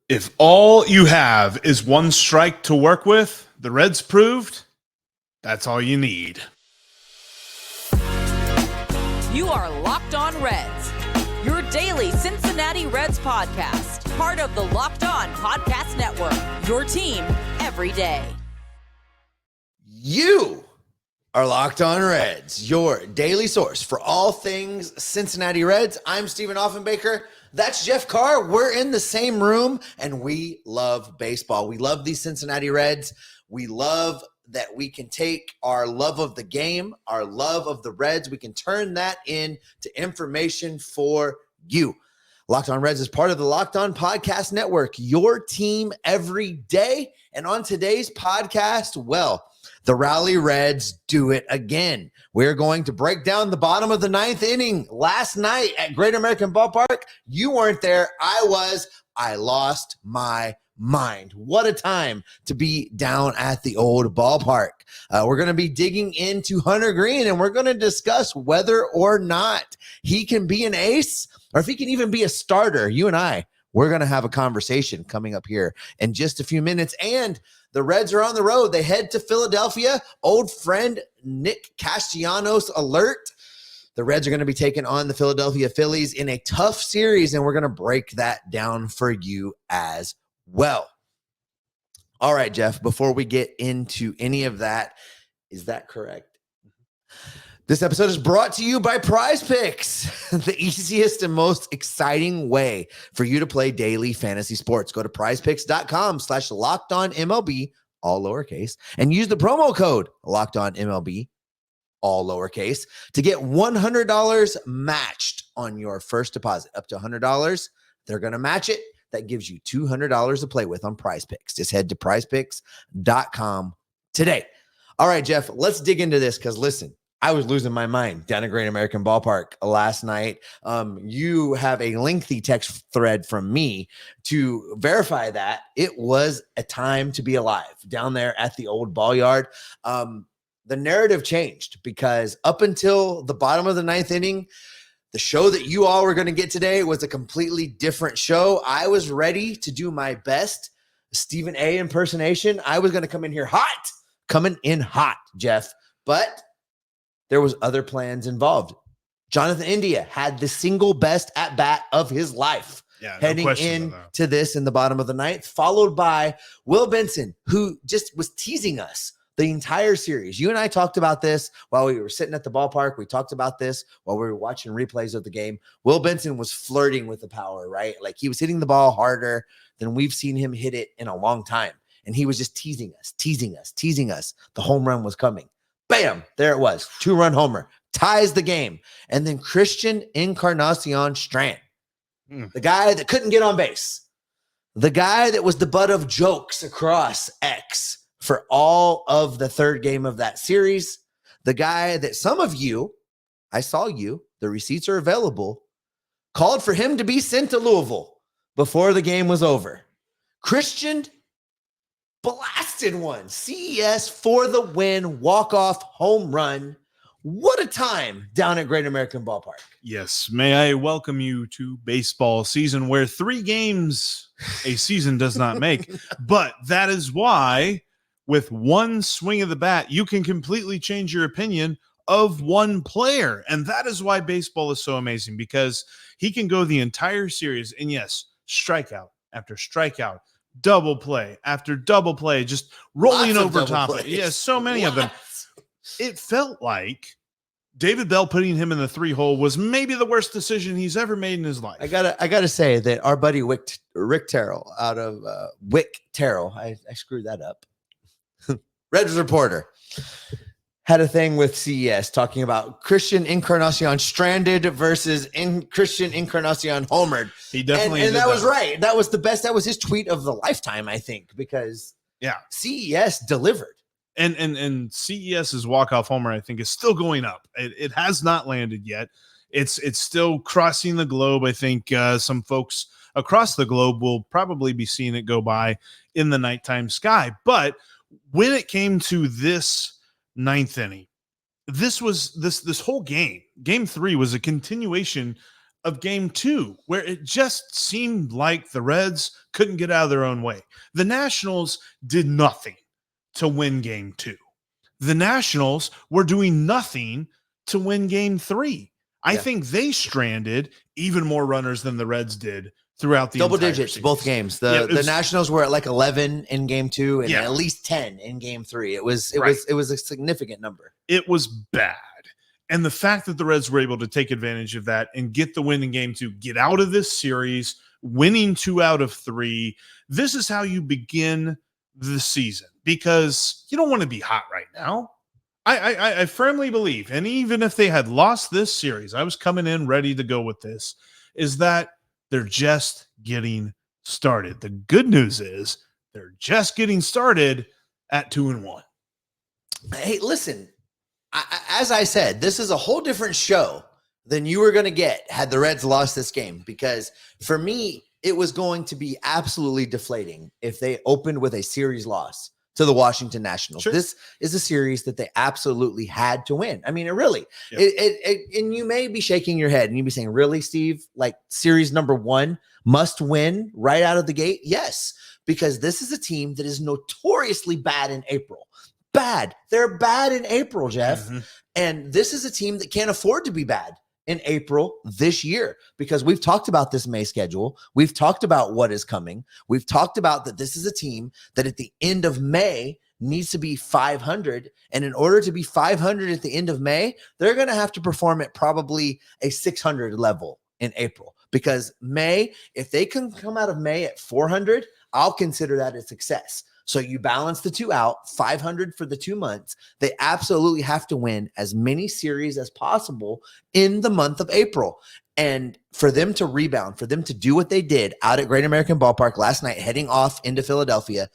If all you have is one strike to work with, the Reds proved that's all you need. You are Locked On Reds, your daily Cincinnati Reds podcast, part of the Locked On Podcast Network, your team every day. You are Locked On Reds, your daily source for all things Cincinnati Reds. I'm Stephen Offenbaker. That's Jeff Carr. We're in the same room, and we love baseball. We love these Cincinnati Reds. We love that we can take our love of the game, our love of the Reds. We can turn that into information for you. Locked On Reds is part of the Locked On Podcast Network, your team every day. And on today's podcast, well, the Rally Reds do it again. We're going to break down the bottom of the ninth inning last night at Great American Ballpark. You weren't there. I was. I lost my mind. What a time to be down at the old ballpark. We're going to be digging into Hunter Greene, and we're going to discuss whether or not he can be an ace or if he can even be a starter. You and we're going to have a conversation coming up here in just a few minutes. And the Reds are on the road. They head to Philadelphia. Old friend Nick Castellanos alert. The Reds are going to be taking on the Philadelphia Phillies in a tough series, and we're going to break that down for you as well. All right, Jeff, before we get into any of that, is that correct? This episode is brought to you by PrizePicks, the easiest and most exciting way for you to play daily fantasy sports. Go to prizepicks.com/LockedOnMLB, all lowercase, and use the promo code LockedOnMLB, all lowercase, to get $100 matched on your first deposit. Up to $100, they're going to match it. That gives you $200 to play with on PrizePicks. Just head to prizepicks.com today. All right, Jeff, let's dig into this because, listen, I was losing my mind down at Great American Ballpark last night. You have a lengthy text thread from me to verify that it was a time to be alive down there at the old ball yard. The narrative changed because up until the bottom of the ninth inning, the show that you all were going to get today was a completely different show. I was ready to do my best Stephen A impersonation. I was going to come in here coming in hot, Jeff, but there was other plans involved. Jonathan India had the single best at-bat of his life heading into this in the bottom of the ninth, followed by Will Benson, who just was teasing us the entire series. You and I talked about this while we were sitting at the ballpark. We talked about this while we were watching replays of the game. Will Benson was flirting with the power, right? Like he was hitting the ball harder than we've seen him hit it in a long time. And he was just teasing us. The home run was coming. Bam, there it was. 2-run homer, ties the game. And then Christian Encarnacion-Strand, the guy that couldn't get on base, the guy that was the butt of jokes across X for all of the third game of that series, the guy that some of you, I saw you, the receipts are available, called for him to be sent to Louisville before the game was over. Christian blasted one. CES for the win, walk-off home run. What a time down at Great American Ballpark. Yes, may I welcome you to baseball season where 3 games a season does not make. But that is why with one swing of the bat, you can completely change your opinion of one player. And that is why baseball is so amazing, because he can go the entire series and yes, strikeout after strikeout, double play after double play, just rolling over top of it. Yes, so many of them. It felt like David Bell putting him in the 3-hole was maybe the worst decision he's ever made in his life. I gotta say that our buddy Rick Terrell out of Wick Terrell, I screwed that up. Reds reporter had a thing with CES talking about Christian Encarnacion-Stranded versus Christian Encarnacion homered. He definitely and that was right. That was the best. That was his tweet of the lifetime, I think, because CES delivered. And CES's walk-off homer, I think, is still going up. It has not landed yet. It's still crossing the globe. I think some folks across the globe will probably be seeing it go by in the nighttime sky. But when it came to this ninth inning, this whole game 3 was a continuation of game 2, where it just seemed like the Reds couldn't get out of their own way. The Nationals did nothing to win game 2. The Nationals were doing nothing to win game 3. I think they stranded even more runners than the Reds did throughout the double entire digits, series. both games. The Nationals were at like 11 in game 2 and at least 10 in game 3. It was a significant number. It was bad. And the fact that the Reds were able to take advantage of that and get the win in game 2, get out of this series, winning 2 out of 3. This is how you begin the season, because you don't want to be hot right now. I firmly believe, and even if they had lost this series, I was coming in ready to go with this, is that they're just getting started. The good news is they're just getting started at 2-1. Hey, listen, as I said, this is a whole different show than you were going to get had the Reds lost this game, because for me, it was going to be absolutely deflating if they opened with a series loss to the Washington Nationals. Sure. This is a series that they absolutely had to win. I mean, it really, and you may be shaking your head and you'd be saying, really, Steve, like series number 1 must win right out of the gate? Yes, because this is a team that is notoriously bad in April. Bad. They're bad in April, Jeff. Mm-hmm. And this is a team that can't afford to be bad in April this year, because we've talked about this May schedule. We've talked about what is coming. We've talked about that this is a team that at the end of May needs to be 500. And in order to be 500 at the end of May, they're going to have to perform at probably a 600 level in April, because May, if they can come out of May at 400, I'll consider that a success. So you balance the 2 out, 500 for the 2 months. They absolutely have to win as many series as possible in the month of April. And for them to rebound, for them to do what they did out at Great American Ballpark last night, heading off into Philadelphia,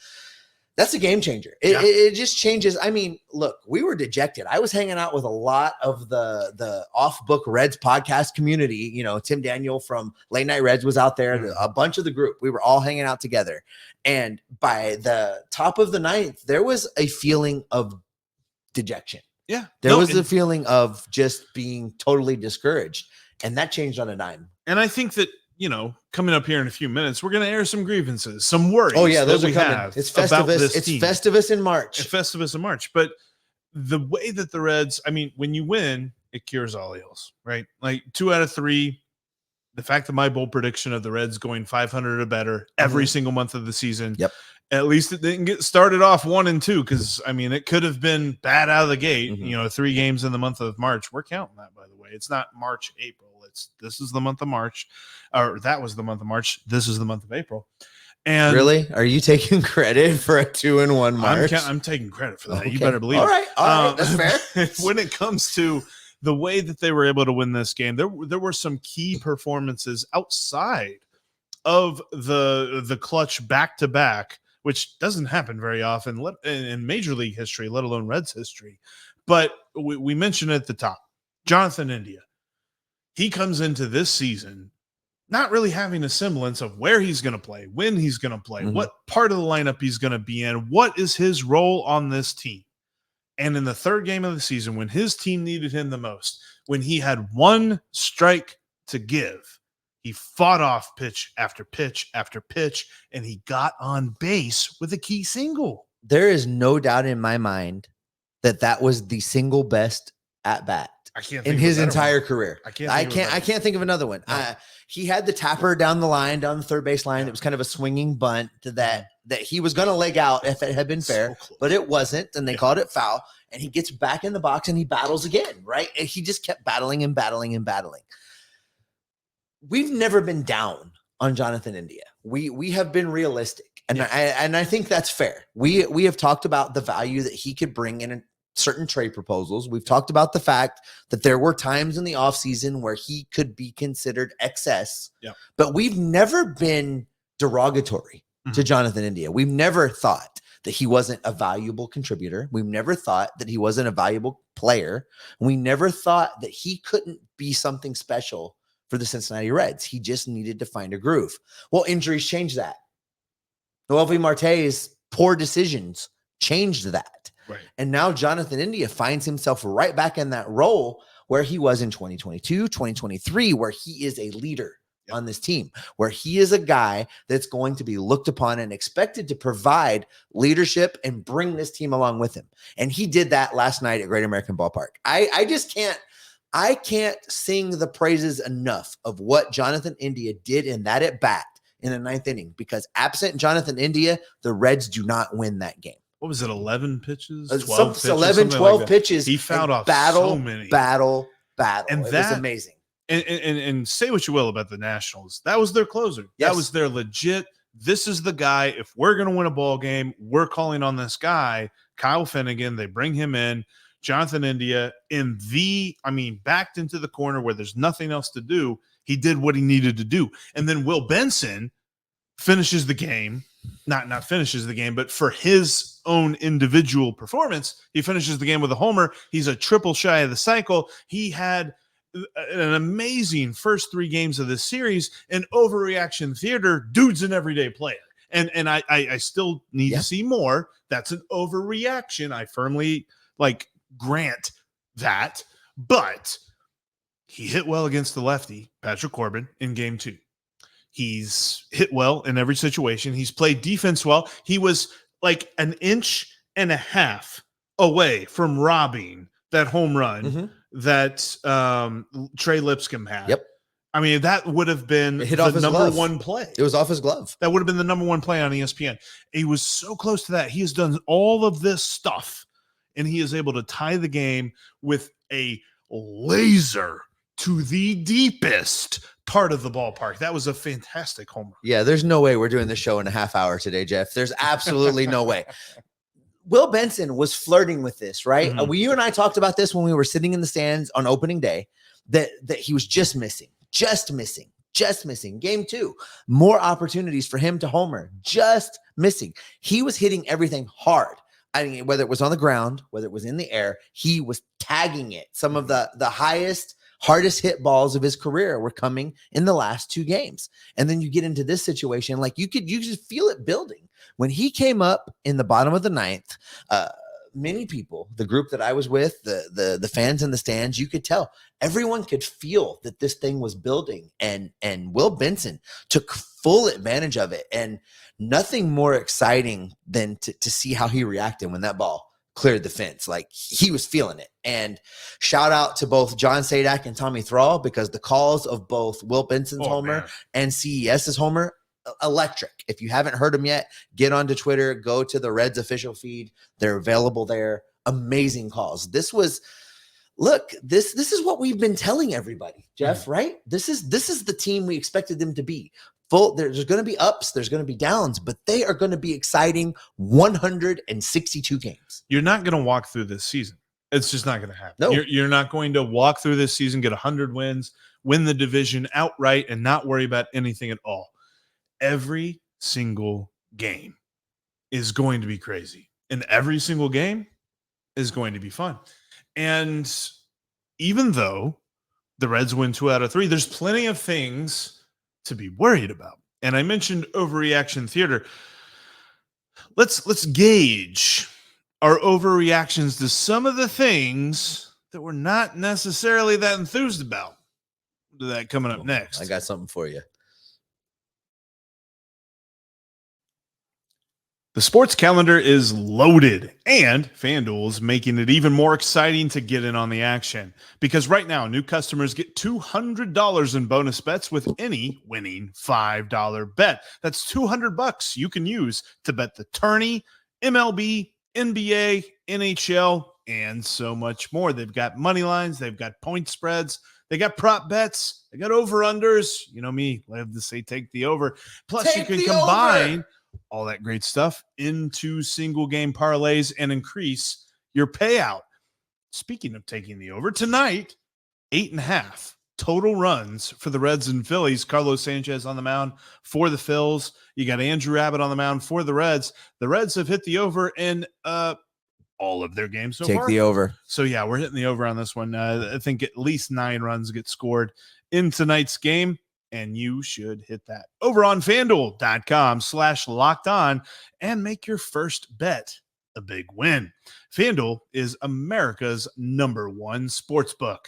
that's a game changer. It just changes. I mean, look, we were dejected. I was hanging out with a lot of the off-book Reds podcast community. You know, Tim Daniel from Late Night Reds was out there, a bunch of the group. We were all hanging out together. And by the top of the 9th, there was a feeling of dejection. Yeah. There was a feeling of just being totally discouraged. And that changed on a dime. And I think that, you know, coming up here in a few minutes, we're going to air some grievances, some worries. Oh, yeah, those are coming. It's Festivus. It's Festivus in March. It's Festivus in March. But the way that the Reds, I mean, when you win, it cures all ills, right? Like 2 out of 3. The fact that my bold prediction of the Reds going 500 or better every single month of the season, at least it didn't get started off 1 and 2, because, I mean, it could have been bad out of the gate, you know, 3 games in the month of March. We're counting that, by the way. It's not March, April. This is the month of March, or that was the month of March. This is the month of April. And really, are you taking credit for a 2-1 March? I'm taking credit for that. Okay. You better believe it. All right, that's fair. When it comes to the way that they were able to win this game, there were some key performances outside of the clutch back-to-back, which doesn't happen very often in Major League history, let alone Reds history. But we mentioned at the top, Jonathan India. He comes into this season not really having a semblance of where he's going to play, when he's going to play, what part of the lineup he's going to be in, what is his role on this team. And in the 3rd game of the season, when his team needed him the most, when he had 1 strike to give, he fought off pitch after pitch after pitch, and he got on base with a key single. There is no doubt in my mind that was the single best at bat in his entire career. I can't think of another one. No. He had the tapper down the line, down the third base line. It was kind of a swinging bunt that he was going to leg out if it had been fair, but it wasn't. And they called it foul, and he gets back in the box and he battles again. Right. And he just kept battling and battling and battling. We've never been down on Jonathan India. We have been realistic. And I think that's fair. We have talked about the value that he could bring in certain trade proposals. We've talked about the fact that there were times in the offseason where he could be considered excess, but we've never been derogatory to Jonathan India. We've never thought that he wasn't a valuable contributor. We've never thought that he wasn't a valuable player. We never thought that he couldn't be something special for the Cincinnati Reds. He just needed to find a groove. Well, injuries changed that. Noelvi Marte's poor decisions changed that. Right. And now Jonathan India finds himself right back in that role where he was in 2022, 2023, where he is a leader on this team, where he is a guy that's going to be looked upon and expected to provide leadership and bring this team along with him. And he did that last night at Great American Ballpark. I can't sing the praises enough of what Jonathan India did in that at bat in the 9th inning, because absent Jonathan India, the Reds do not win that game. What was it? 11 pitches, 12 pitches, 11, 12 like pitches. He fouled off so many. Battle. And it was amazing. And say what you will about the Nationals. That was their closer. Yes. That was their legit. This is the guy. If we're going to win a ball game, we're calling on this guy, Kyle Finnegan. They bring him in. Jonathan India backed into the corner where there's nothing else to do. He did what he needed to do. And then Will Benson finishes the game. Not finishes the game, but for his own individual performance, he finishes the game with a homer. He's a triple shy of the cycle. He had an amazing first 3 games of this series, and overreaction theater. Dude's an everyday player. And I still need to see more. That's an overreaction. I firmly grant that, but he hit well against the lefty, Patrick Corbin, in game 2. He's hit well in every situation. He's played defense well. He was like an inch and a half away from robbing that home run that Trey Lipscomb had. Yep. I mean, that would have been the number one play. It was off his glove. That would have been the number one play on ESPN. He was so close to that. He has done all of this stuff, and he is able to tie the game with a laser to the deepest part of the ballpark. That was a fantastic homer. Yeah, there's no way we're doing this show in a half hour today, Jeff. There's absolutely no way. Will Benson was flirting with this, right? You and I talked about this when we were sitting in the stands on opening day, that he was just missing. Game 2, more opportunities for him to homer, just missing. He was hitting everything hard. I mean, whether it was on the ground, whether it was in the air, he was tagging it. Some of the hardest hit balls of his career were coming in the last 2 games. And then you get into this situation, like you just feel it building. When he came up in the bottom of the 9th, many people, the group that I was with, the fans in the stands, you could tell everyone could feel that this thing was building, and Will Benson took full advantage of it. And nothing more exciting than to see how he reacted when that ball cleared the fence. Like, he was feeling it. And shout out to both John Sadak and Tommy Thrall, because the calls of both Will Benson's homer and CES's homer, electric. If you haven't heard them yet, get onto Twitter, go to the Reds official feed. They're available there. Amazing calls. This is what we've been telling everybody, Jeff, right? This is the team we expected them to be. There's going to be ups, there's going to be downs, but they are going to be exciting 162 games. You're not going to walk through this season. It's just not going to happen. No. You're not going to walk through this season, get 100 wins, win the division outright, and not worry about anything at all. Every single game is going to be crazy, and every single game is going to be fun. And even though the Reds win 2 out of 3, there's plenty of things to be worried about. And I mentioned overreaction theater. Let's gauge our overreactions to some of the things that we're not necessarily that enthused about. To that coming up next. I got something for you. The sports calendar is loaded, and FanDuel is making it even more exciting to get in on the action. Because right now, new customers get $200 in bonus bets with any winning $5 bet. That's $200 you can use to bet the tourney, MLB, NBA, NHL, and so much more. They've got money lines, they've got point spreads, they got prop bets, they got over-unders. You know me, I love to say take the over. Plus, you can combine all that great stuff into single game parlays and increase your payout. Speaking of taking the over, tonight, 8.5 total runs for the Reds and Phillies. Carlos Sanchez on the mound for the Phils. You got Andrew Abbott on the mound for the Reds. The Reds have hit the over in all of their games so far. Take the over. So, yeah, we're hitting the over on this one. I think at least 9 runs get scored in tonight's game, and you should hit that. Over on FanDuel.com/lockedon and make your first bet a big win. FanDuel is America's #1 sportsbook.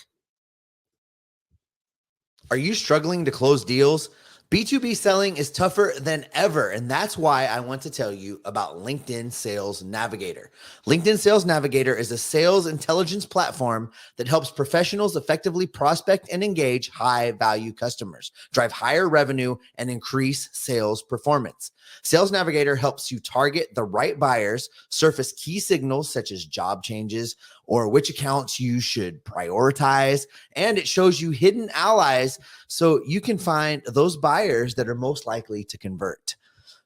Are you struggling to close deals? B2B selling is tougher than ever, and that's why I want to tell you about LinkedIn Sales Navigator. LinkedIn Sales Navigator is a sales intelligence platform that helps professionals effectively prospect and engage high-value customers, drive higher revenue, and increase sales performance. Sales Navigator helps you target the right buyers, surface key signals such as job changes or which accounts you should prioritize, and it shows you hidden allies so you can find those buyers that are most likely to convert.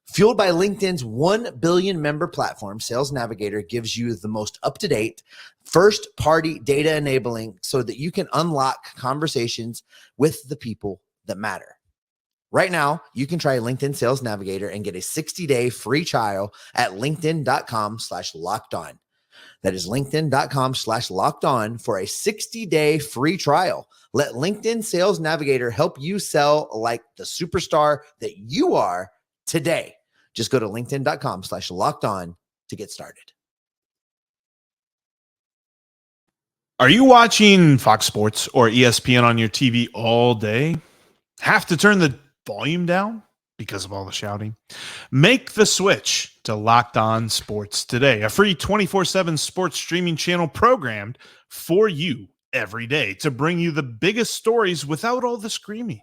Fueled by LinkedIn's 1 billion member platform, Sales Navigator gives you the most up-to-date, first-party data enabling so that you can unlock conversations with the people that matter. Right now, you can try LinkedIn Sales Navigator and get a 60-day free trial at linkedin.com/lockedon. That is linkedin.com/lockedon for a 60-day free trial. Let LinkedIn Sales Navigator help you sell like the superstar that you are today. Just go to linkedin.com/lockedon to get started. Are you watching Fox Sports or ESPN on your TV all day? Have to turn the volume down because of all the shouting? Make the switch to Locked On Sports today, a free 24/7 sports streaming channel programmed for you every day to bring you the biggest stories without all the screaming.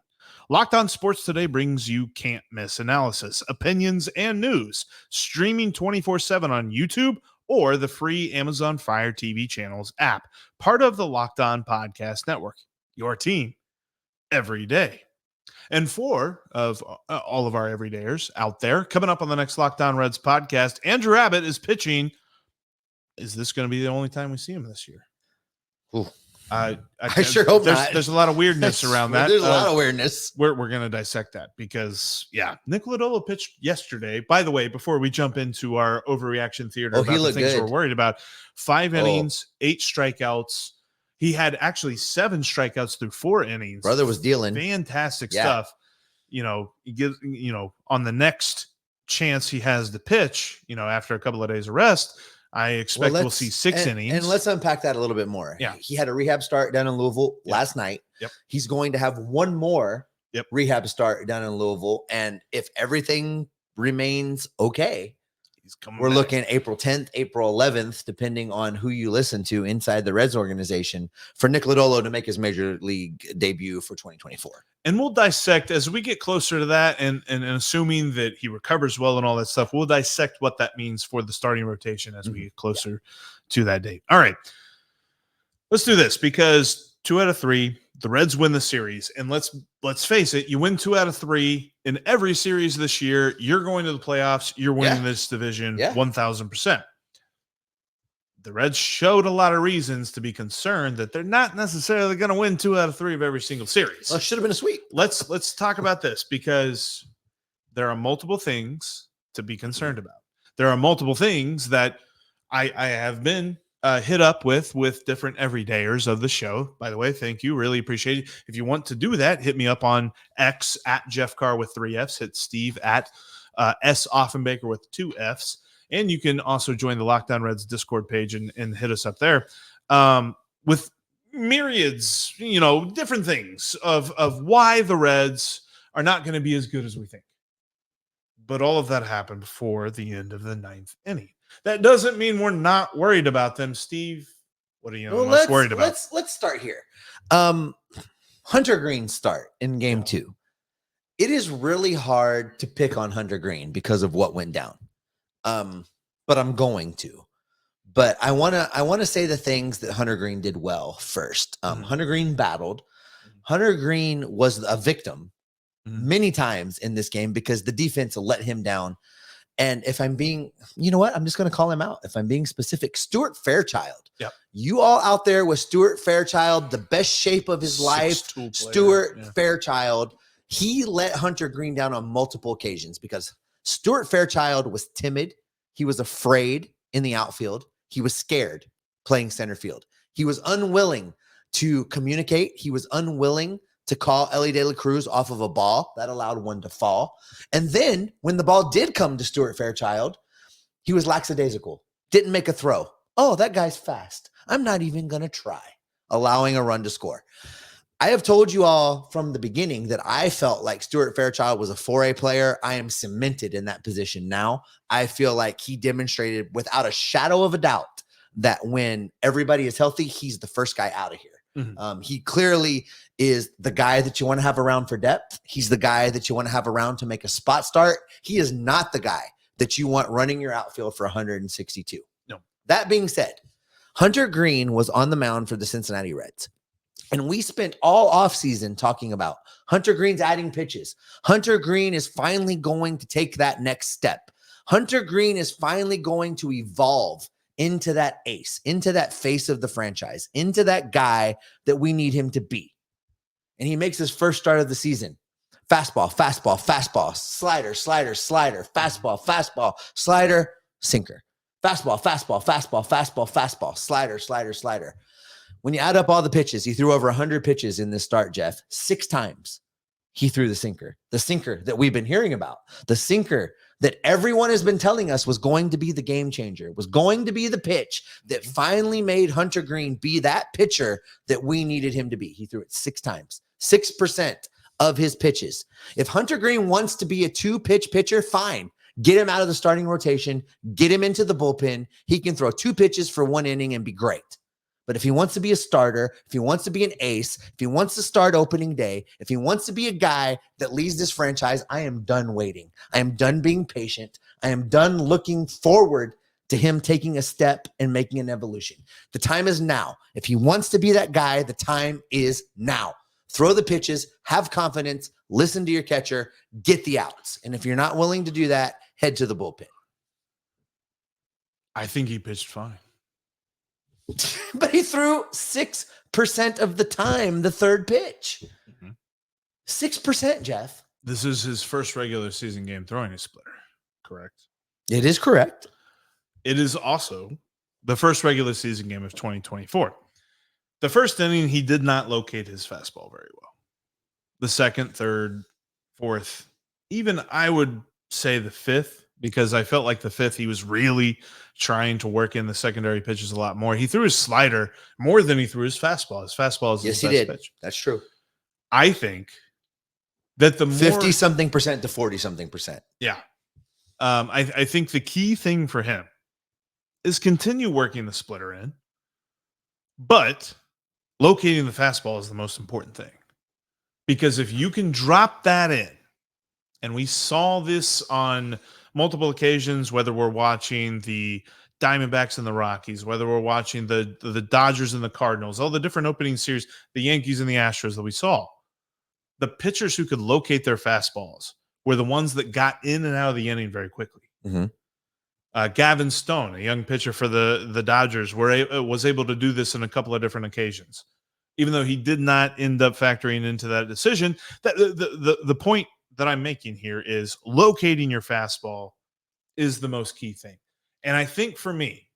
Locked On Sports Today brings you can't miss analysis, opinions, and news, streaming 24/7 on YouTube or the free Amazon Fire TV channels app, part of the Locked On Podcast Network. Your team every day. And four of all of our everydayers out there, coming up on the next Locked On Reds podcast, Andrew Abbott is pitching. Is this going to be the only time we see him this year? Ooh. I sure hope not. There's a lot of weirdness around that. There's a lot of weirdness. We're going to dissect that because, Nick Lodolo pitched yesterday. By the way, before we jump into our overreaction theater about the things we're worried about, 5 innings, 8 strikeouts. He had actually 7 strikeouts through 4 innings. Brother was dealing. Fantastic stuff. He gives, on the next chance he has to pitch, after a couple of days of rest, I expect we'll see 6 innings. And let's unpack that a little bit more. Yeah. He had a rehab start down in Louisville last night. Yep. He's going to have one more rehab start down in Louisville. And if everything remains okay, we're looking April 10th, April 11th, depending on who you listen to inside the Reds organization, for Nick Lodolo to make his major league debut for 2024. And we'll dissect as we get closer to that, and assuming that he recovers well and all that stuff, we'll dissect what that means for the starting rotation as we get closer to that date. All right, let's do this because 2 out of 3, the Reds win the series. And let's face it, you win 2 out of 3 in every series this year. You're going to the playoffs. You're winning this division 1,000%. The Reds showed a lot of reasons to be concerned that they're not necessarily going to win 2 out of 3 of every single series. Well, it should have been a sweep. Let's talk about this because there are multiple things to be concerned about. There are multiple things that I have been hit up with different everydayers of the show. By the way, thank you. Really appreciate it. If you want to do that, hit me up on X at Jeff Carr with 3 Fs. Hit Steve at S Offenbaker with 2 Fs. And you can also join the Locked On Reds Discord page and hit us up there with myriads, different things of why the Reds are not going to be as good as we think. But all of that happened before the end of the 9th inning. That doesn't mean we're not worried about them. Steve, what are you most worried about? Let's start here. Hunter Greene start in game 2. It is really hard to pick on Hunter Greene because of what went down. But I'm going to. But I wanna say the things that Hunter Greene did well first. Hunter Greene battled. Hunter Greene was a victim many times in this game because the defense let him down. And if I'm being, I'm just going to call him out. If I'm being specific, Stuart Fairchild. Yep. You all out there with Stuart Fairchild, the best shape of his life, Stuart Fairchild. He let Hunter Greene down on multiple occasions because Stuart Fairchild was timid. He was afraid in the outfield. He was scared playing center field. He was unwilling to communicate. He was unwilling to call Ellie De La Cruz off of a ball that allowed one to fall. And then when the ball did come to Stuart Fairchild, he was lackadaisical, didn't make a throw. Oh, that guy's fast. I'm not even going to try, allowing a run to score. I have told you all from the beginning that I felt like Stuart Fairchild was a 4A player. I am cemented in that position now. I feel like he demonstrated without a shadow of a doubt that when everybody is healthy, he's the first guy out of here. He clearly is the guy that you want to have around for depth. He's the guy that you want to have around to make a spot start. He is not the guy that you want running your outfield for 162. No. That being said, Hunter Greene was on the mound for the Cincinnati Reds. And we spent all offseason talking about Hunter Greene's adding pitches. Hunter Greene is finally going to take that next step. Hunter Greene is finally going to evolve into that ace, into that face of the franchise, into that guy that we need him to be. And he makes his first start of the season. Fastball, fastball, fastball, slider, slider, slider, fastball, fastball, slider, sinker. Fastball, fastball, fastball, fastball, fastball, slider, slider, slider. When you add up all the pitches, he threw over 100 pitches in this start, Jeff. 6 times he threw the sinker that we've been hearing about, the sinker that everyone has been telling us was going to be the game changer, was going to be the pitch that finally made Hunter Greene be that pitcher that we needed him to be. He threw it 6 times, 6% of his pitches. If Hunter Greene wants to be a 2-pitch pitcher, fine. Get him out of the starting rotation, get him into the bullpen. He can throw 2 pitches for 1 inning and be great. But if he wants to be a starter, if he wants to be an ace, if he wants to start opening day, if he wants to be a guy that leads this franchise, I am done waiting. I am done being patient. I am done looking forward to him taking a step and making an evolution. The time is now. If he wants to be that guy, the time is now. Throw the pitches, have confidence, listen to your catcher, get the outs. And if you're not willing to do that, head to the bullpen. I think he pitched fine. But he threw 6% of the time the third pitch. 6%, Jeff. This is his first regular season game throwing a splitter, correct? It is correct. It is also the first regular season game of 2024. The first inning, he did not locate his fastball very well. The second, third, fourth, even I would say the fifth, because I felt like the fifth, he was really trying to work in the secondary pitches a lot more. He threw his slider more than he threw his fastball. His fastball is his best pitch. That's true. I think that the 50-something% to 40-something%. Yeah. I think the key thing for him is continue working the splitter in, but locating the fastball is the most important thing. Because if you can drop that in, and we saw this on multiple occasions, whether we're watching the Diamondbacks and the Rockies, whether we're watching the Dodgers and the Cardinals, all the different opening series, the Yankees and the Astros that we saw, the pitchers who could locate their fastballs were the ones that got in and out of the inning very quickly. Gavin Stone, a young pitcher for the Dodgers, was able to do this on a couple of different occasions. Even though he did not end up factoring into that decision, that the point that I'm making here is locating your fastball is the most key thing. And I think for me,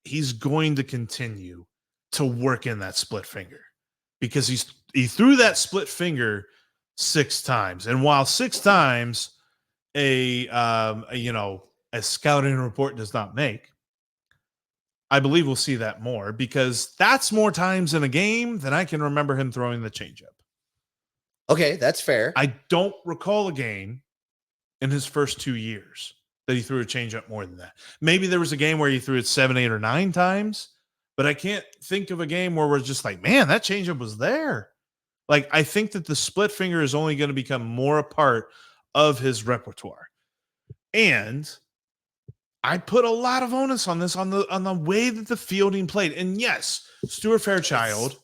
he's going to continue to work in that split finger because he threw that split finger 6 times. And while 6 times a scouting report does not make, I believe we'll see that more because that's more times in a game than I can remember him throwing the changeup. Okay, that's fair. I don't recall a game in his first 2 years that he threw a changeup more than that. Maybe there was a game where he threw it 7, 8, or 9 times, but I can't think of a game where we're just like, man, that changeup was there. Like, I think that the split finger is only going to become more a part of his repertoire. And I put a lot of onus on this on the way that the fielding played. And yes, Stuart Fairchild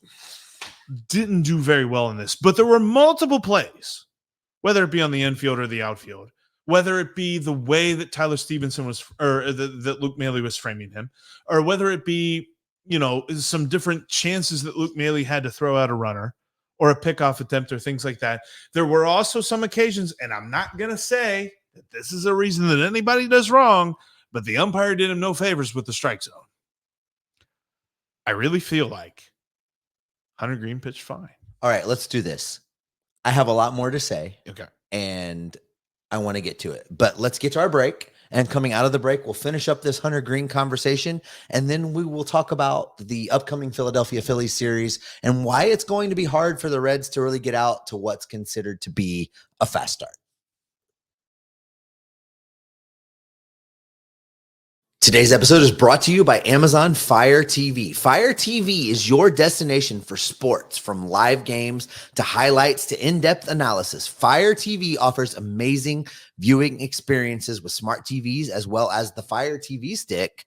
didn't do very well in this, but there were multiple plays, whether it be on the infield or the outfield, whether it be the way that Tyler Stevenson was, or that Luke Maile was framing him, or whether it be, some different chances that Luke Maile had to throw out a runner or a pickoff attempt or things like that. There were also some occasions, and I'm not going to say that this is a reason that anybody does wrong, but the umpire did him no favors with the strike zone. I really feel like Hunter Greene pitched fine. All right, let's do this. I have a lot more to say. Okay. And I want to get to it. But let's get to our break. And coming out of the break, we'll finish up this Hunter Greene conversation, and then we will talk about the upcoming Philadelphia Phillies series and why it's going to be hard for the Reds to really get out to what's considered to be a fast start. Today's episode is brought to you by Amazon Fire TV. Fire TV is your destination for sports, from live games to highlights to in-depth analysis. Fire TV offers amazing viewing experiences with smart TVs, as well as the Fire TV stick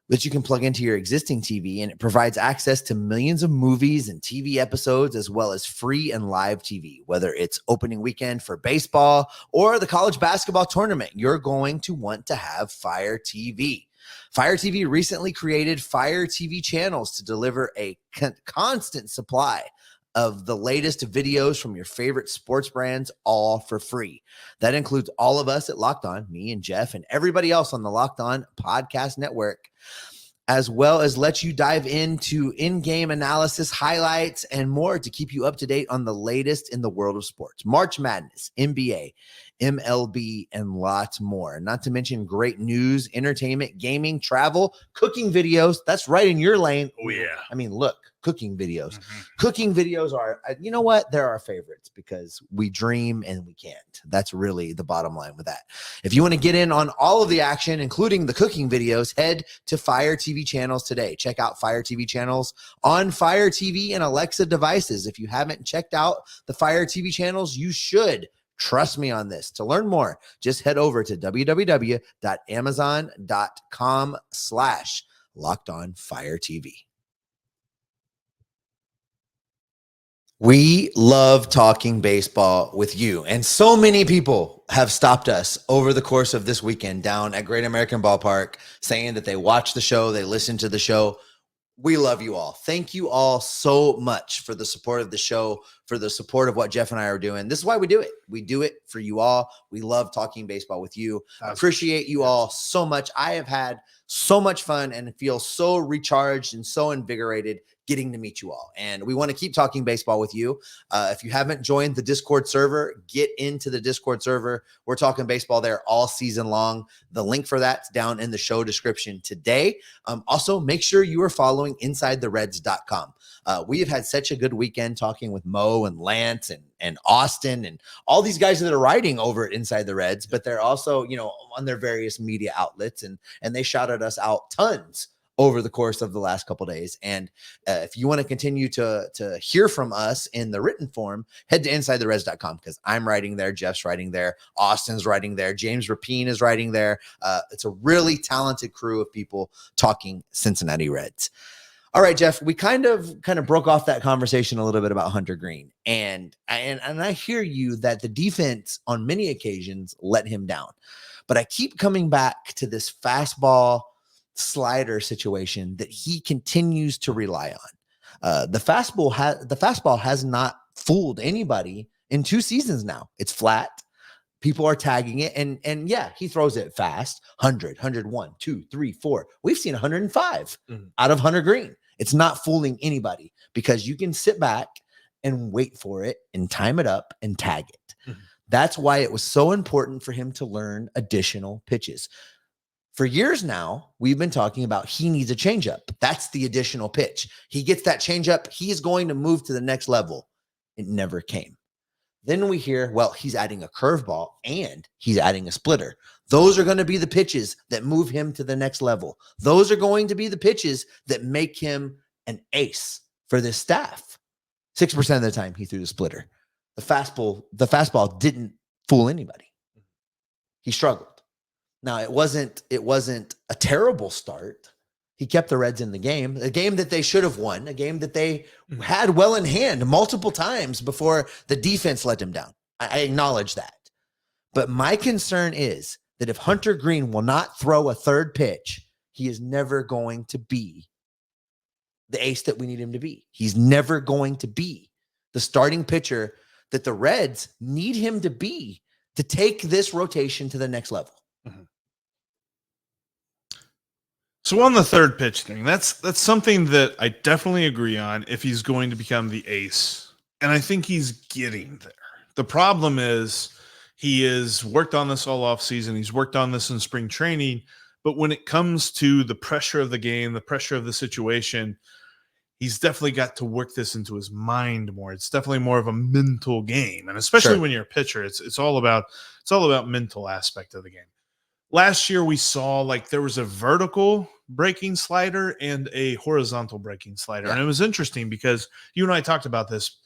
that you can plug into your existing TV, and it provides access to millions of movies and TV episodes, as well as free and live TV. Whether it's opening weekend for baseball or the college basketball tournament, you're going to want to have Fire TV. Fire TV recently created Fire TV channels to deliver a constant supply of the latest videos from your favorite sports brands, all for free. That includes all of us at Locked On, me and Jeff, and everybody else on the Locked On Podcast Network, as well as let you dive into in-game analysis, highlights, and more to keep you up to date on the latest in the world of sports. March Madness, NBA, MLB, and lots more. Not to mention great news, entertainment, gaming, travel, cooking videos. That's right in your lane. Oh, yeah. I mean, look, cooking videos. Cooking videos are, you know what? They're our favorites because we dream and we can't. That's really the bottom line with that. If you want to get in on all of the action, including the cooking videos, head to Fire TV channels today. Check out Fire TV channels on Fire TV and Alexa devices. If you haven't checked out the Fire TV channels, you should. Trust me on this. To learn more, just head over to www.amazon.com/LockedOnFireTV. We love talking baseball with you, and so many people have stopped us over the course of this weekend down at Great American Ballpark saying that they watch the show, they listen to the show. We love you all. Thank you all so much for the support of the show, for the support of what Jeff and I are doing. This is why we do it. We do it for you all. We love talking baseball with you. I appreciate you all so much. I have had so much fun and feel so recharged and so invigorated getting to meet you all. And we want to keep talking baseball with you. If you haven't joined the Discord server, get into the Discord server. We're talking baseball there all season long. The link for that's down in the show description today. Also, make sure you are following InsideTheReds.com. We have had such a good weekend talking with Mo and Lance and Austin and all these guys that are writing over at Inside the Reds, but they're also, on their various media outlets, and they shouted us out tons over the course of the last couple of days. And if you want to continue to hear from us in the written form, head to InsideTheReds.com, because I'm writing there, Jeff's writing there, Austin's writing there, James Rapine is writing there. It's a really talented crew of people talking Cincinnati Reds. All right, Jeff, we kind of broke off that conversation a little bit about Hunter Greene. And I hear you that the defense on many occasions let him down. But I keep coming back to this fastball slider situation that he continues to rely on. The fastball has not fooled anybody in 2 seasons now. It's flat. People are tagging it, and yeah, he throws it fast. 100, 101, 2, 3, 4. We've seen 105 out of Hunter Greene. It's not fooling anybody because you can sit back and wait for it and time it up and tag it. That's why it was so important for him to learn additional pitches. For years now, we've been talking about he needs a changeup. That's the additional pitch. He gets that changeup, he's going to move to the next level. It never came. Then we hear, well, he's adding a curveball and he's adding a splitter. Those are going to be the pitches that move him to the next level. Those are going to be the pitches that make him an ace for this staff. 6% of the time he threw the splitter. The fastball didn't fool anybody. He struggled. Now, it wasn't a terrible start. He kept the Reds in the game, a game that they should have won, a game that they had well in hand multiple times before the defense let him down. I acknowledge that. But my concern is that if Hunter Greene will not throw a third pitch, he is never going to be the ace that we need him to be. He's never going to be the starting pitcher that the Reds need him to be to take this rotation to the next level. So on the third pitch thing, that's something that I definitely agree on if he's going to become the ace. And I think he's getting there. The problem is He has worked on this all off season. He's worked on this in spring training. But when it comes to the pressure of the game, the pressure of the situation, he's definitely got to work this into his mind more. It's definitely more of a mental game. And especially when you're a pitcher, it's all about mental aspect of the game. Last year we saw like there was a vertical breaking slider and a horizontal breaking slider. And it was interesting because you and I talked about this.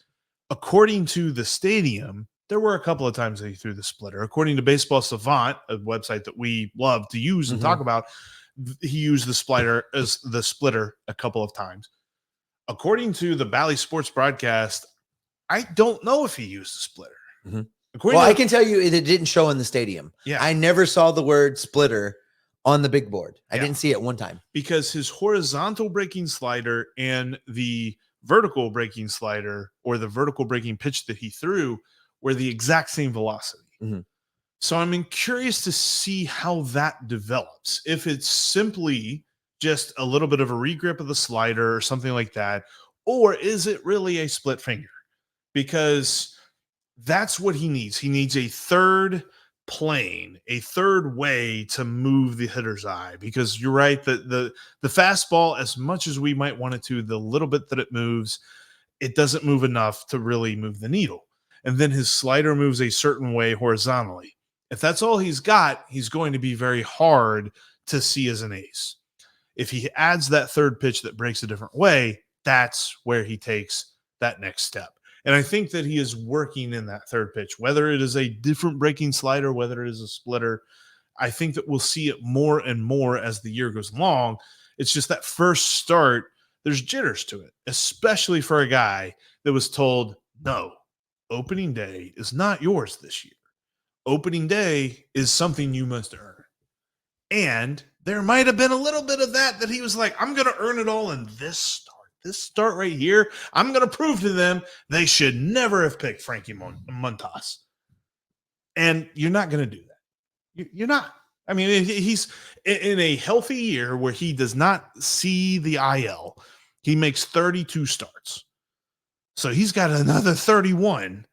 According to the stadium, there were a couple of times that he threw the splitter. According to Baseball Savant, a website that we love to use and talk about, he used the splitter a couple of times. According to the Bally Sports broadcast, I don't know if he used the splitter. Well, I can tell you it didn't show in the stadium. Yeah. I never saw the word splitter on the big board. I didn't see it one time. Because his horizontal breaking slider and the vertical breaking slider or the vertical breaking pitch that he threw were the exact same velocity. So I'm curious to see how that develops. If it's simply just a little bit of a regrip of the slider or something like that, or is it really a split finger? Because that's what he needs. He needs a third plane, a third way to move the hitter's eye. Because you're right, the fastball, as much as we might want it to, the little bit that it moves, it doesn't move enough to really move the needle. And then his slider moves a certain way horizontally. If that's all he's got, he's going to be very hard to see as an ace. If he adds that third pitch that breaks a different way, that's where he takes that next step. And I think that he is working in that third pitch, whether it is a different breaking slider, whether it is a splitter. I think that we'll see it more and more as the year goes along. It's just that first start, there's jitters to it, especially for a guy that was told, no, opening day is not yours this year. Opening day is something you must earn. And there might have been a little bit of that he was like, I'm going to earn it all in this start right here. I'm going to prove to them they should never have picked Frankie Montas. And you're not going to do that. You're not. I mean, he's in a healthy year where he does not see the IL. He makes 32 starts. So he's got another 31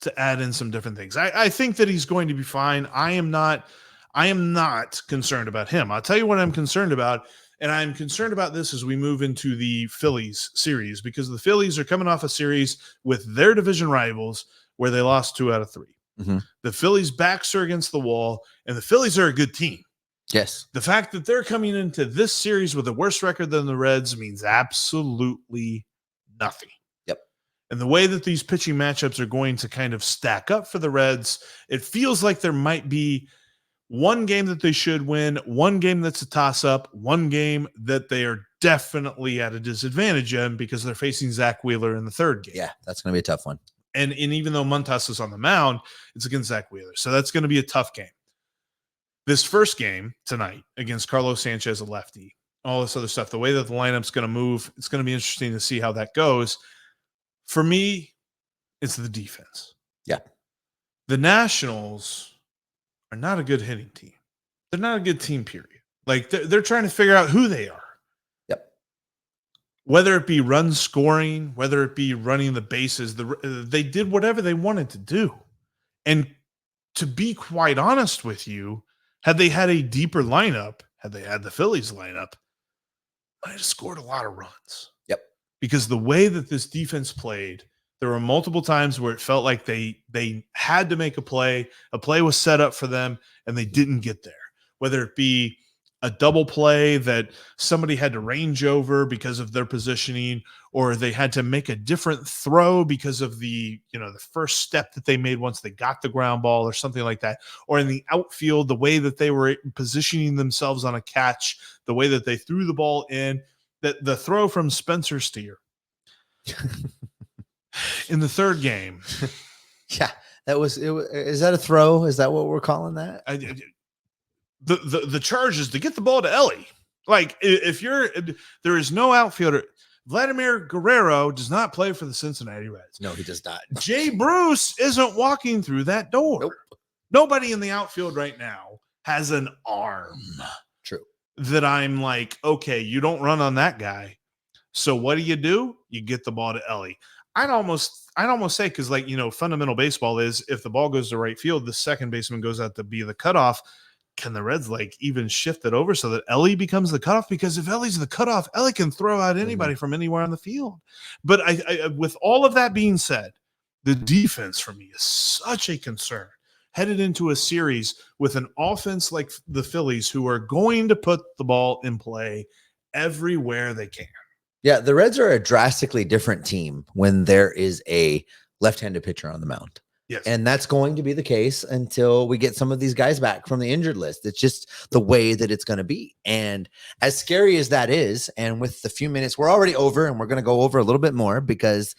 to add in some different things. I think that he's going to be fine. I am not concerned about him. I'll tell you what I'm concerned about. And I'm concerned about this as we move into the Phillies series, because the Phillies are coming off a series with their division rivals where they lost 2 out of 3. The Phillies' backs are against the wall, and the Phillies are a good team. Yes. The fact that they're coming into this series with a worse record than the Reds means absolutely nothing. Yep. And the way that these pitching matchups are going to kind of stack up for the Reds, it feels like there might be one game that they should win, one game that's a toss-up, one game that they are definitely at a disadvantage in because they're facing Zach Wheeler in the third game. Yeah, that's going to be a tough one. And even though Montas is on the mound, it's against Zach Wheeler. So that's going to be a tough game. This first game tonight against Carlos Sanchez, a lefty, all this other stuff, the way that the lineup's going to move, it's going to be interesting to see how that goes. For me, it's the defense. Yeah. The Nationals are not a good hitting team. They're not a good team, period. Like they're trying to figure out who they are. Yep. Whether it be run scoring, whether it be running the bases, they did whatever they wanted to do. And to be quite honest with you, had they had a deeper lineup, had they had the Phillies lineup, might have scored a lot of runs. Yep. Because the way that this defense played, there were multiple times where it felt like they had to make a play was set up for them, and they didn't get there. Whether it be a double play that somebody had to range over because of their positioning, or they had to make a different throw because of the first step that they made once they got the ground ball or something like that, or in the outfield, the way that they were positioning themselves on a catch, the way that they threw the ball in, that the throw from Spencer Steer in the third game. Yeah, that was it. Is that a throw? Is that what we're calling that? The charge is to get the ball to Ellie. Like there is no outfielder. Vladimir Guerrero does not play for the Cincinnati Reds. No, he does not. Jay Bruce isn't walking through that door. Nope. Nobody in the outfield right now has an arm. True. That I'm like, okay, you don't run on that guy. So what do? You get the ball to Ellie. I'd almost say, because like, fundamental baseball is if the ball goes to right field, the second baseman goes out to be the cutoff. Can the Reds like even shift it over so that Ellie becomes the cutoff? Because if Ellie's the cutoff, Ellie can throw out anybody from anywhere on the field. But I with all of that being said, the defense for me is such a concern headed into a series with an offense like the Phillies, who are going to put the ball in play everywhere they can. Yeah, the Reds are a drastically different team when there is a left-handed pitcher on the mound. Yes. And that's going to be the case until we get some of these guys back from the injured list. It's just the way that it's going to be. And as scary as that is, and with the few minutes, we're already over, and we're going to go over a little bit more because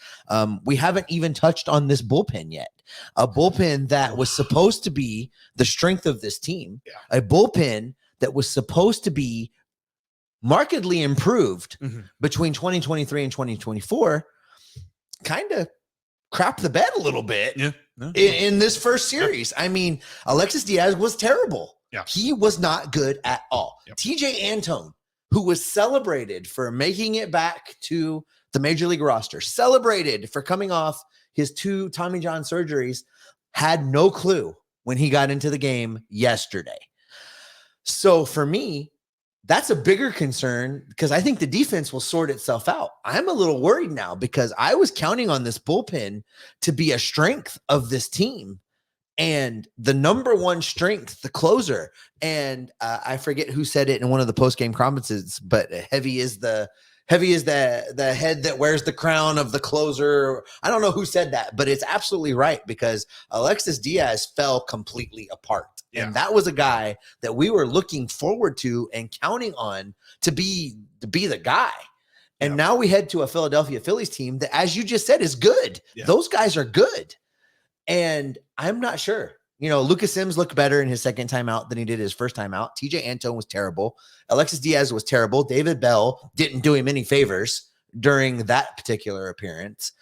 we haven't even touched on this bullpen yet. A bullpen that was supposed to be the strength of this team. Yeah. A bullpen that was supposed to be markedly improved between 2023 and 2024, kind of crapped the bed a little bit in this first series. I mean, Alexis Diaz was terrible. Yeah. He was not good at all. Yep. TJ Antone, who was celebrated for making it back to the Major League roster, celebrated for coming off his 2 Tommy John surgeries, had no clue when he got into the game yesterday. So for me, that's a bigger concern because I think the defense will sort itself out. I'm a little worried now because I was counting on this bullpen to be a strength of this team, and the number one strength, the closer. And I forget who said it in one of the post-game conferences, but heavy is the head that wears the crown of the closer. I don't know who said that, but it's absolutely right because Alexis Diaz fell completely apart. Yeah. And that was a guy that we were looking forward to and counting on to be the guy. And now we head to a Philadelphia Phillies team that, as you just said, is good. Yeah. Those guys are good. And I'm not sure. Lucas Sims looked better in his second time out than he did his first time out. TJ Antone was terrible. Alexis Diaz was terrible. David Bell didn't do him any favors during that particular appearance.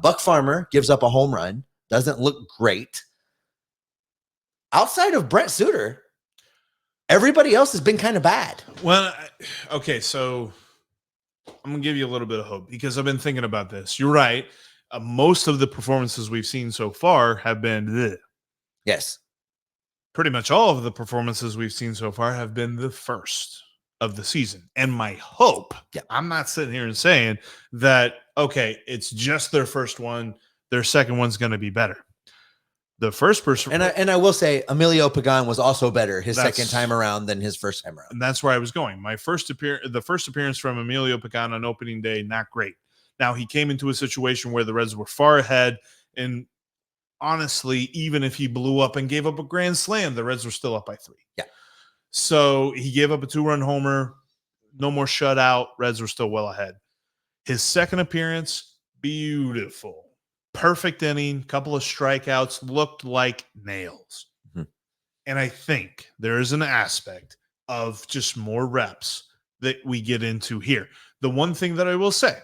Buck Farmer gives up a home run. Doesn't look great. Outside of Brent Suter, everybody else has been kind of bad. Well, okay, so I'm going to give you a little bit of hope because I've been thinking about this. You're right. Most of the performances we've seen so far have been bleh. Yes. Pretty much all of the performances we've seen so far have been the first of the season. And my hope, I'm not sitting here and saying that, okay, it's just their first one. Their second one's going to be better. The first person, and I will say, Emilio Pagan was also better his second time around than his first time around. And that's where I was going. The first appearance from Emilio Pagan on opening day, not great. Now he came into a situation where the Reds were far ahead, and honestly, even if he blew up and gave up a grand slam, the Reds were still up by 3. Yeah. So he gave up a 2-run homer, no more shutout. Reds were still well ahead. His second appearance, beautiful. Perfect inning, couple of strikeouts, looked like nails. And I think there is an aspect of just more reps that we get into here. The one thing that I will say,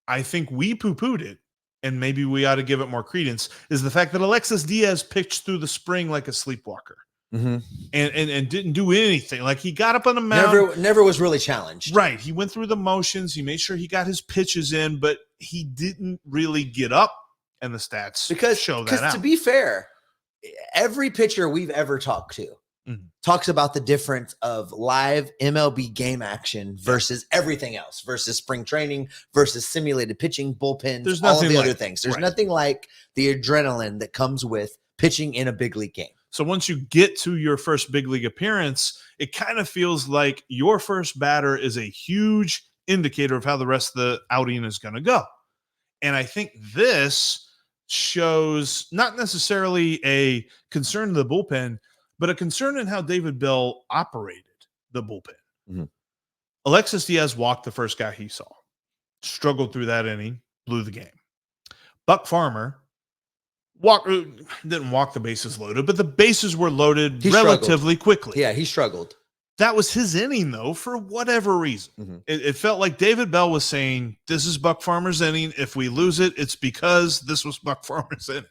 I think we poo-pooed it, and maybe we ought to give it more credence, is the fact that Alexis Diaz pitched through the spring like a sleepwalker. And didn't do anything. Like, he got up on the mound. Never was really challenged. Right. He went through the motions. He made sure he got his pitches in, but he didn't really get up, and the stats show that out. Because to be fair, every pitcher we've ever talked to talks about the difference of live MLB game action versus everything else, versus spring training, versus simulated pitching, bullpens, There's all of the like, other things. There's nothing like the adrenaline that comes with pitching in a big league game. So once you get to your first big league appearance, it kind of feels like your first batter is a huge indicator of how the rest of the outing is going to go. And I think this shows not necessarily a concern to the bullpen, but a concern in how David Bell operated the bullpen. Alexis Diaz walked the first guy he saw, struggled through that inning, blew the game. Buck Farmer didn't walk the bases loaded, but the bases were loaded relatively quickly. Yeah, he struggled. That was his inning, though, for whatever reason. It felt like David Bell was saying, this is Buck Farmer's inning. If we lose it, it's because this was Buck Farmer's inning.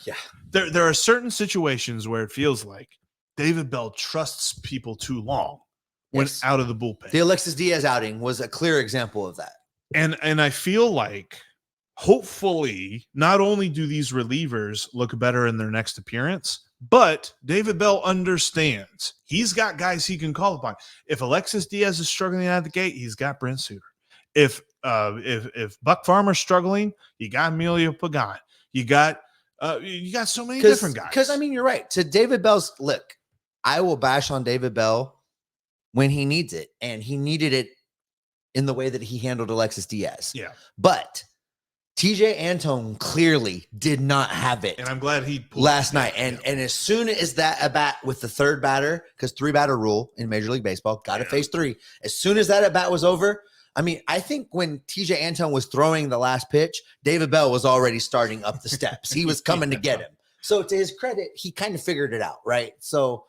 Yeah. There are certain situations where it feels like David Bell trusts people too long when out of the bullpen. The Alexis Diaz outing was a clear example of that. And I feel like hopefully, not only do these relievers look better in their next appearance, but David Bell understands he's got guys he can call upon. If Alexis Diaz is struggling out of the gate, he's got Brent Suter. If Buck Farmer's struggling, you got Emilio Pagan. You got so many different guys. Because I mean, you're right. To David Bell's look, I will bash on David Bell when he needs it, and he needed it in the way that he handled Alexis Diaz. Yeah, but TJ Antone clearly did not have it. And I'm glad he pulled last night. And as soon as that at bat with the third batter, because 3-batter rule in Major League Baseball, got to face 3. As soon as that at bat was over, I mean, I think when TJ Antone was throwing the last pitch, David Bell was already starting up the steps. He was coming to get him. So to his credit, he kind of figured it out, right? So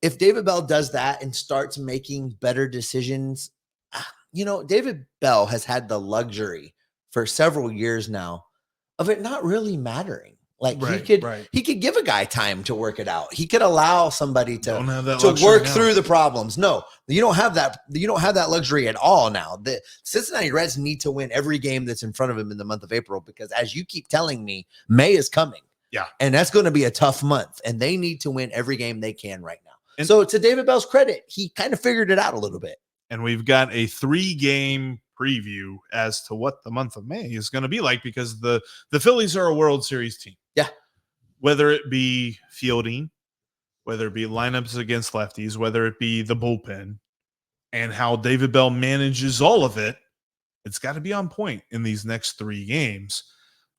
if David Bell does that and starts making better decisions, David Bell has had the luxury for several years now of it not really mattering. Like he could give a guy time to work it out. He could allow somebody to work through the problems. No, you don't have that. You don't have that luxury at all now. The Cincinnati Reds need to win every game that's in front of them in the month of April, because as you keep telling me, May is coming. Yeah. And that's going to be a tough month, and they need to win every game they can right now. And so to David Bell's credit, he kind of figured it out a little bit. And we've got a 3-game preview as to what the month of May is going to be like, because the Phillies are a World Series team. Yeah. Whether it be fielding, whether it be lineups against lefties, whether it be the bullpen, and how David Bell manages all of it, it's got to be on point in these next 3 games.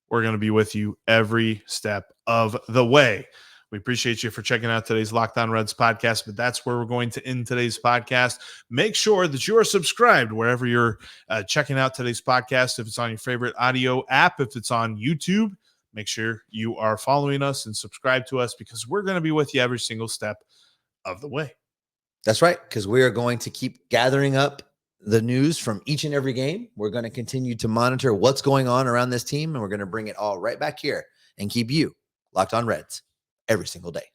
We're going to be with you every step of the way. We appreciate you for checking out today's Locked On Reds podcast, but that's where we're going to end today's podcast. Make sure that you are subscribed wherever you're checking out today's podcast. If it's on your favorite audio app, if it's on YouTube, make sure you are following us and subscribe to us, because we're going to be with you every single step of the way. That's right, because we are going to keep gathering up the news from each and every game. We're going to continue to monitor what's going on around this team, and we're going to bring it all right back here and keep you locked on Reds every single day.